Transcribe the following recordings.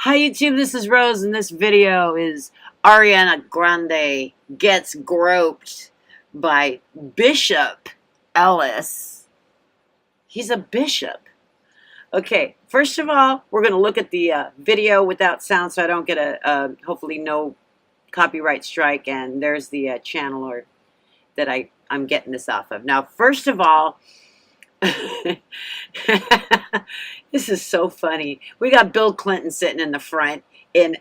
Hi YouTube, this is Rose, and this video is Ariana Grande gets groped by Bishop Elliis. He's a bishop. Okay, first of all, we're going to look at the video without sound so I don't get hopefully no copyright strike, and there's the channel that I'm getting this off of. Now, first of all, this is so funny. We got Bill Clinton sitting in the front, and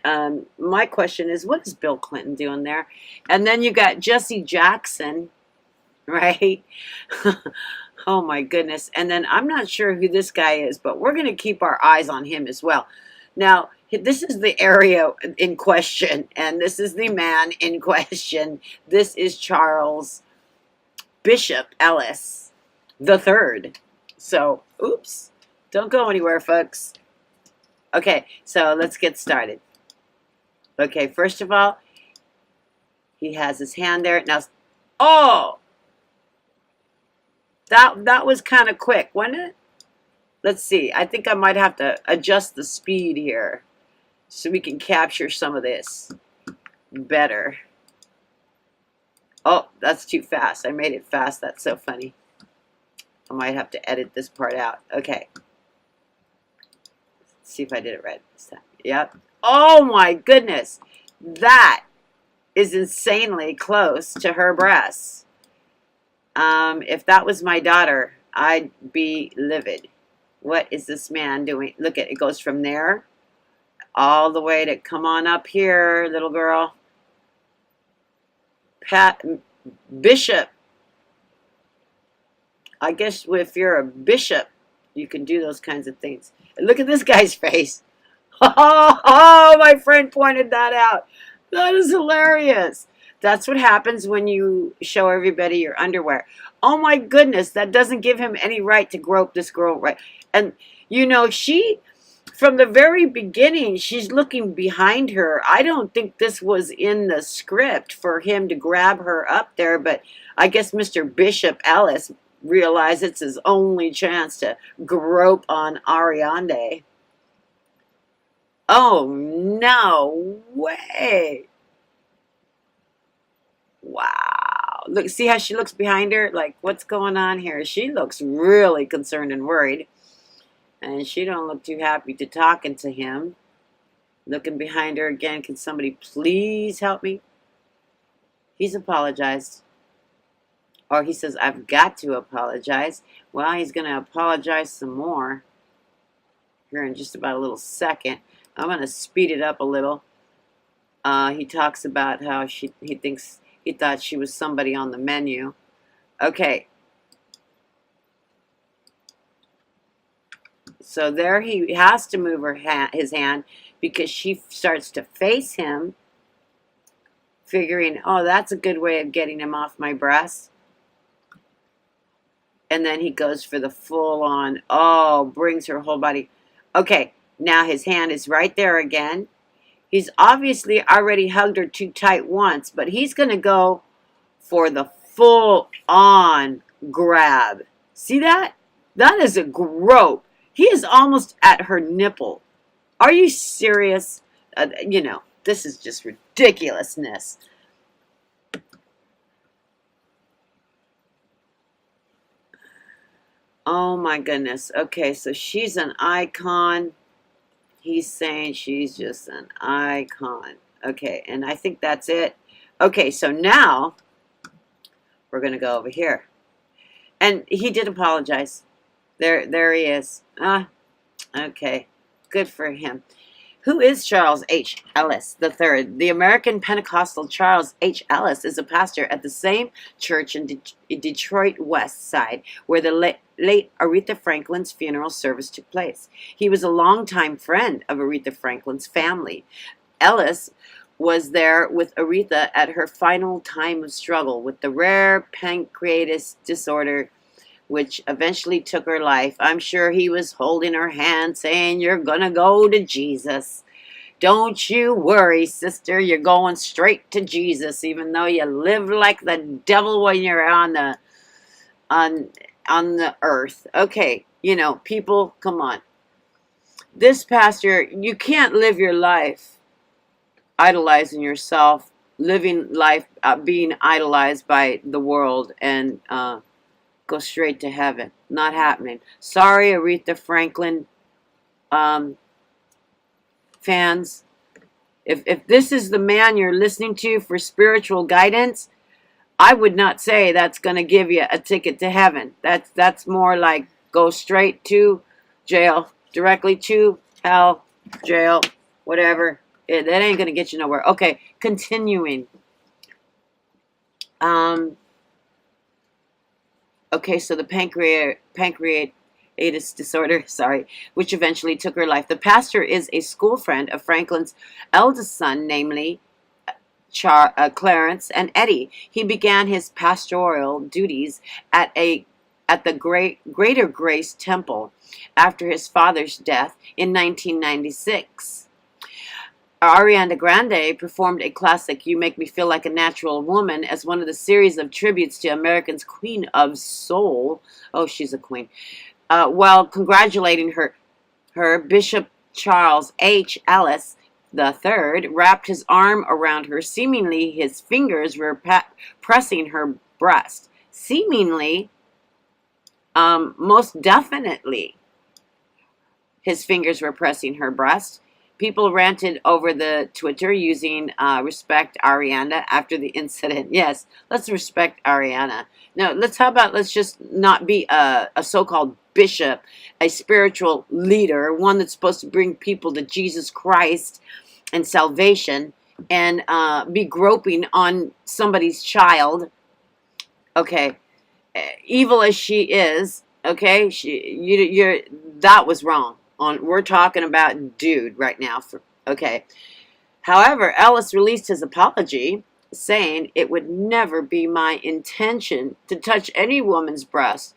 my question is, what is Bill Clinton doing there? And then you got Jesse Jackson, right? Oh my goodness. And then I'm not sure who this guy is, but we're going to keep our eyes on him as well. Now, this is the area in question, and this is the man in question. This is Charles Bishop Elliis the third. So, oops. Don't go anywhere, folks. Okay, so let's get started. Okay, first of all, he has his hand there. Now, oh! That was kind of quick, wasn't it? Let's see. I think I might have to adjust the speed here so we can capture some of this better. Oh, that's too fast. I made it fast. That's so funny. I might have to edit this part out. Okay. Let's see if I did it right this time. Yep. Oh my goodness. That is insanely close to her breasts. If that was my daughter, I'd be livid. What is this man doing? Look at it. It goes from there all the way to come on up here, little girl. Bishop. I guess if you're a bishop, you can do those kinds of things. And look at this guy's face. Oh, my friend pointed that out. That is hilarious. That's what happens when you show everybody your underwear. Oh my goodness, that doesn't give him any right to grope this girl, right? And you know, from the very beginning, she's looking behind her. I don't think this was in the script for him to grab her up there, but I guess Mr. Bishop Elliis realized it's his only chance to grope on Ariana. Oh, no way. Wow. Look, see how she looks behind her? Like, what's going on here? She looks really concerned and worried. And she don't look too happy to talking to him. Looking behind her again. Can somebody please help me? He's apologized. Or he says, I've got to apologize. Well, he's going to apologize some more here in just about a little second. I'm going to speed it up a little. He talks about how he thought she was somebody on the menu. Okay. So there he has to move his hand because she starts to face him, figuring, oh, that's a good way of getting him off my breast. And then he goes for the full-on, oh, brings her whole body. Okay, now his hand is right there again. He's obviously already hugged her too tight once, but he's going to go for the full-on grab. See that? That is a grope. He is almost at her nipple. Are you serious? You know, this is just ridiculousness. Oh my goodness. Okay, so she's an icon. He's saying she's just an icon. Okay, and I think that's it. Okay, so now we're going to go over here. And he did apologize. There he is. Okay, good for him. Who is Charles H. Elliis III? The American Pentecostal Charles H. Elliis is a pastor at the same church in Detroit West Side where the late Aretha Franklin's funeral service took place. He was a longtime friend of Aretha Franklin's family. Elliis was there with Aretha at her final time of struggle with the rare pancreatitis disorder which eventually took her life. I'm sure he was holding her hand saying, you're gonna go to Jesus. Don't you worry, sister. You're going straight to Jesus, even though you live like the devil when you're on the earth. Okay, you know, people, come on. this pastor, you can't live your life idolizing yourself, living life being idolized by the world, and go straight to heaven. Not happening. Sorry, Aretha Franklin um, fans. If this is the man you're listening to for spiritual guidance, I would not say that's going to give you a ticket to heaven. That's more like go straight to jail, directly to hell, jail, whatever. That ain't going to get you nowhere. Okay, continuing. Okay, so the pancreatitis disorder, sorry, which eventually took her life. The pastor is a school friend of Franklin's eldest son, namely Clarence and Eddie. He began his pastoral duties at the Greater Grace Temple after his father's death in 1996. Ariana Grande performed a classic "You Make Me Feel Like a Natural Woman" as one of the series of tributes to America's Queen of Soul. Oh, she's a queen. While congratulating her, Bishop Charles H. Elliis III wrapped his arm around her. Seemingly, his fingers were pressing her breast. Seemingly, most definitely, his fingers were pressing her breast. People ranted over the Twitter using respect Ariana after the incident. Yes, let's respect Ariana. No, let's just not be a so-called bishop, a spiritual leader, one that's supposed to bring people to Jesus Christ and salvation, and be groping on somebody's child. Okay, evil as she is, okay, you're that was wrong. We're talking about dude right now. Okay. However, Elliis released his apology, saying it would never be my intention to touch any woman's breast.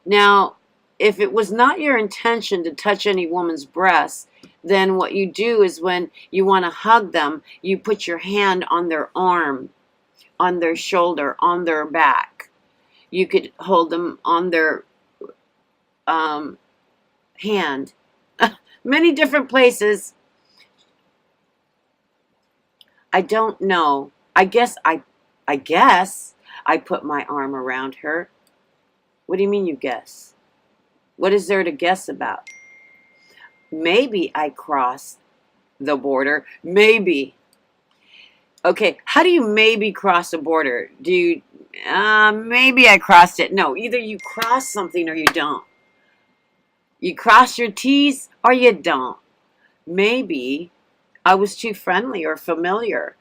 Now, if it was not your intention to touch any woman's breast, then what you do is when you want to hug them, you put your hand on their arm, on their shoulder, on their back. You could hold them on their hand. Many different places. I don't know. I guess I put my arm around her. What do you mean you guess? What is there to guess about? Maybe I crossed the border. Maybe. Okay, how do you maybe cross a border? Do you, maybe I crossed it. No, either you cross something or you don't. You cross your T's or you don't. Maybe I was too friendly or familiar.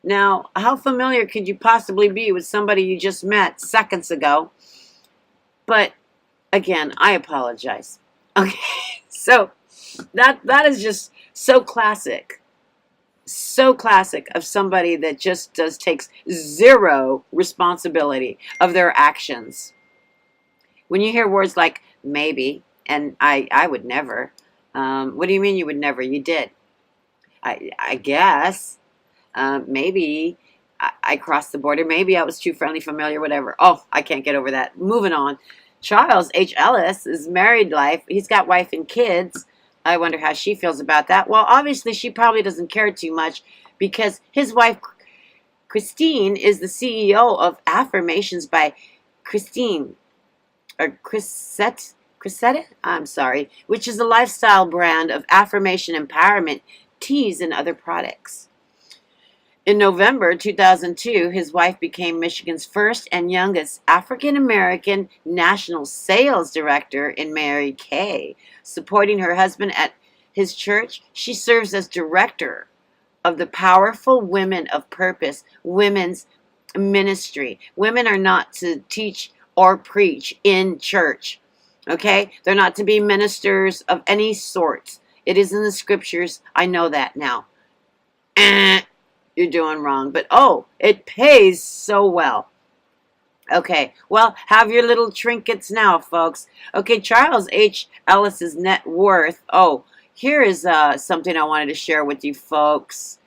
Now, how familiar could you possibly be with somebody you just met seconds ago? But again, I apologize. Okay, so that is just so classic. So classic of somebody that just takes zero responsibility of their actions. When you hear words like maybe and I would never, what do you mean you would never? You did. I guess maybe I crossed the border. Maybe I was too friendly, familiar, whatever. Oh, I can't get over that. Moving on. Charles H. Elliis is married life. He's got wife and kids. I wonder how she feels about that. Well, obviously she probably doesn't care too much because his wife Christine is the CEO of Affirmations by Christine or Chrisette, I'm sorry, which is a lifestyle brand of affirmation empowerment teas and other products. In November 2002, his wife became Michigan's first and youngest African-American national sales director in Mary Kay. Supporting her husband at his church, she serves as director of the Powerful Women of Purpose women's ministry. Women are not to teach or preach in church. Okay? They're not to be ministers of any sort. It is in the scriptures. I know that now. You're doing wrong. But oh, it pays so well. Okay, well, have your little trinkets now, folks. Okay, Charles H. Ellis's net worth. Oh, here is something I wanted to share with you folks.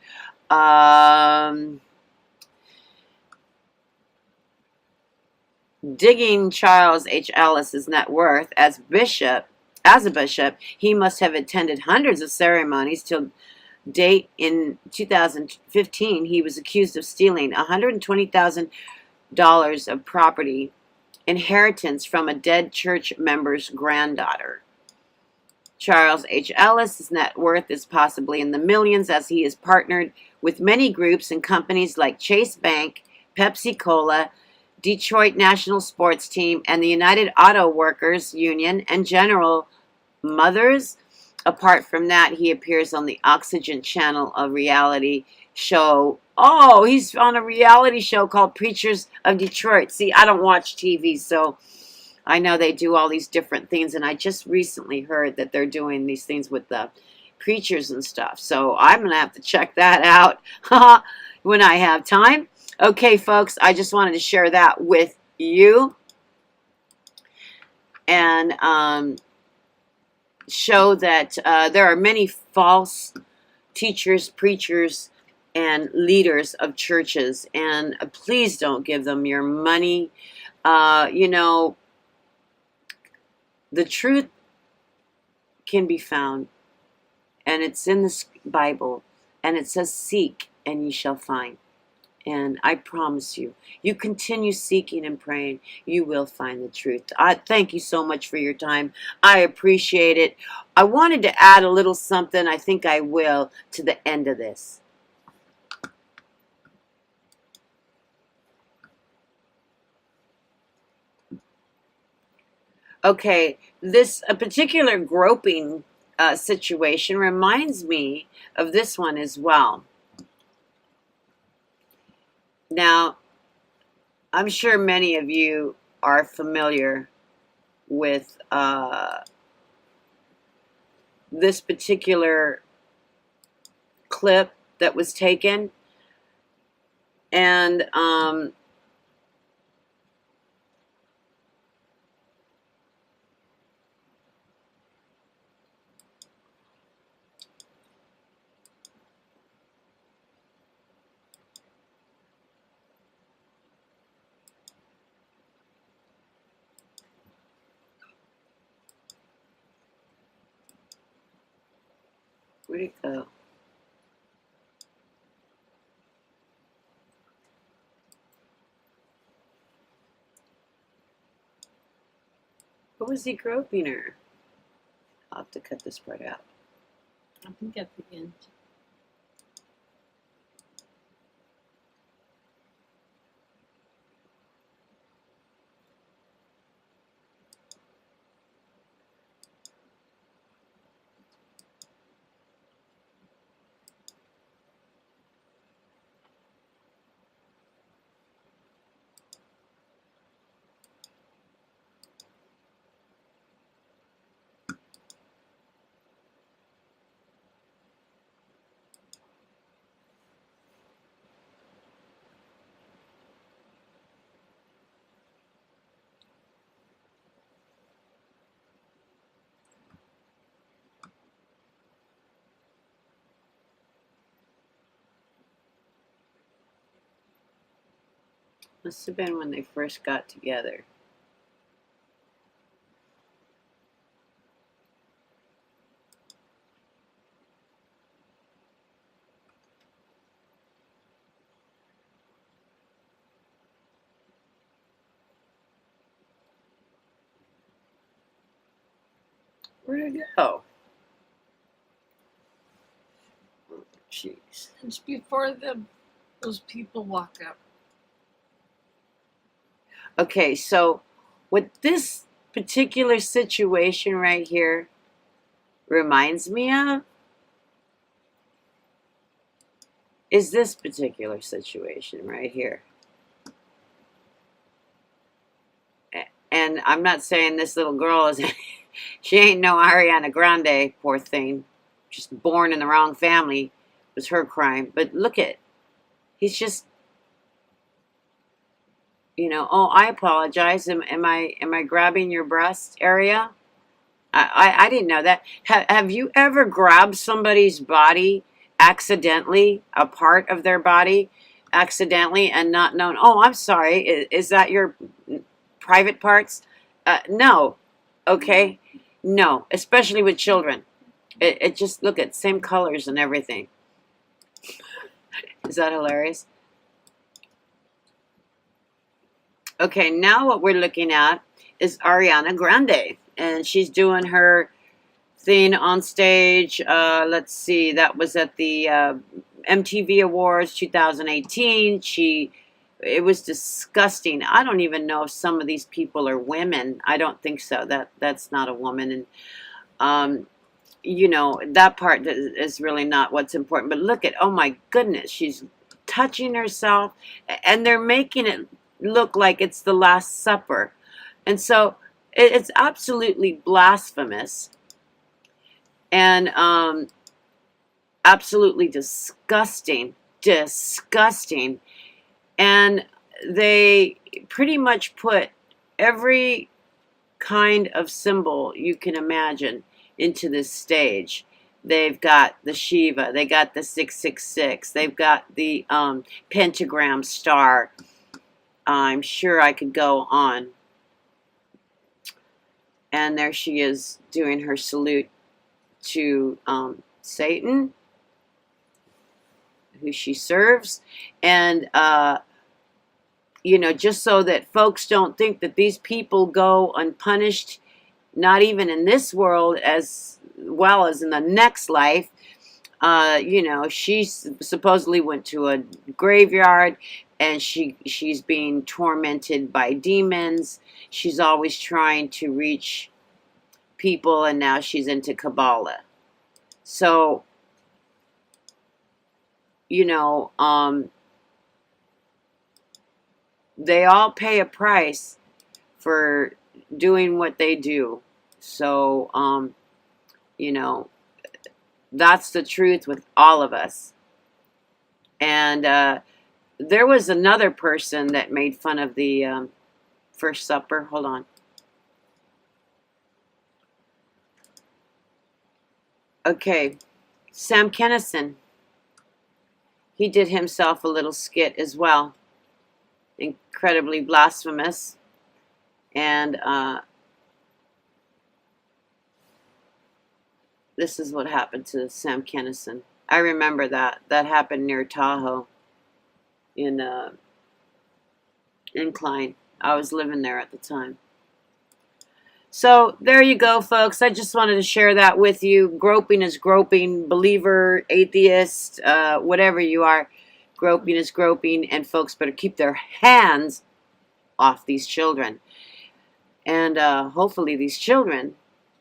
Digging Charles H. Ellis's net worth as bishop as a bishop, he must have attended hundreds of ceremonies till date. In 2015, he was accused of stealing $120,000 of property inheritance from a dead church member's granddaughter. Charles H. Elliis' net worth is possibly in the millions, as he is partnered with many groups and companies like Chase Bank, Pepsi Cola, Detroit National Sports Team, and the United Auto Workers Union and General Motors. Apart from that, he appears on the Oxygen Channel, a reality show. Oh, he's on a reality show called Preachers of Detroit. See, I don't watch TV, so I know they do all these different things, and I just recently heard that they're doing these things with the preachers and stuff. So I'm going to have to check that out when I have time. Okay, folks, I just wanted to share that with you and show that there are many false teachers, preachers, and leaders of churches, and please don't give them your money. You know, the truth can be found, and it's in the Bible, and it says, seek and ye shall find. And I promise you, you continue seeking and praying, you will find the truth. I thank you so much for your time. I appreciate it. I wanted to add a little something, I think I will, to the end of this. Okay, this a particular groping situation reminds me of this one as well. Now, I'm sure many of you are familiar with this particular clip that was taken, and where'd it go? What was he groping her? I'll have to cut this part out. I think at the end. Must have been when they first got together. Where'd it go? Oh, jeez. It's before those people walk up. Okay, so what this particular situation right here reminds me of is this particular situation right here. And I'm not saying this little girl is, she ain't no Ariana Grande, poor thing. Just born in the wrong family was her crime. But look at, he's just, you know, oh, I apologize. Am I grabbing your breast area? I didn't know that. Have you ever grabbed somebody's body accidentally, a part of their body accidentally, and not known? Oh, I'm sorry. Is that your private parts? No. Okay. No, especially with children. It just, look at same colors and everything. Is that hilarious? Okay, now what we're looking at is Ariana Grande, and she's doing her thing on stage. Let's see, that was at the MTV Awards 2018. It was disgusting. I don't even know if some of these people are women. I don't think so. That's not a woman, and um, that part is really not what's important. But look at, oh my goodness, she's touching herself, and they're making it look like it's the Last Supper, and so it's absolutely blasphemous and absolutely disgusting, disgusting. And they pretty much put every kind of symbol you can imagine into this stage. They've got the Shiva, they got the 666, they've got the pentagram star. I'm sure I could go on. And there she is doing her salute to Satan, who she serves. And just so that folks don't think that these people go unpunished, not even in this world as well as in the next life. She supposedly went to a graveyard, and she's being tormented by demons. She's always trying to reach people, and now she's into Kabbalah. So, they all pay a price for doing what they do. So, that's the truth with all of us. And there was another person that made fun of the First Supper. Hold on. Okay, Sam Kinison. He did himself a little skit as well. Incredibly blasphemous. And this is what happened to Sam Kinison. I remember that. That happened near Tahoe in Incline. I was living there at the time. So there you go, folks. I just wanted to share that with you. Groping is groping. Believer, atheist, whatever you are, groping is groping. And folks better keep their hands off these children. And hopefully these children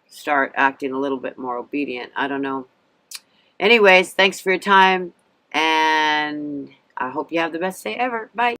start acting a little bit more obedient. I don't know. Anyways, thanks for your time. And I hope you have the best day ever. Bye.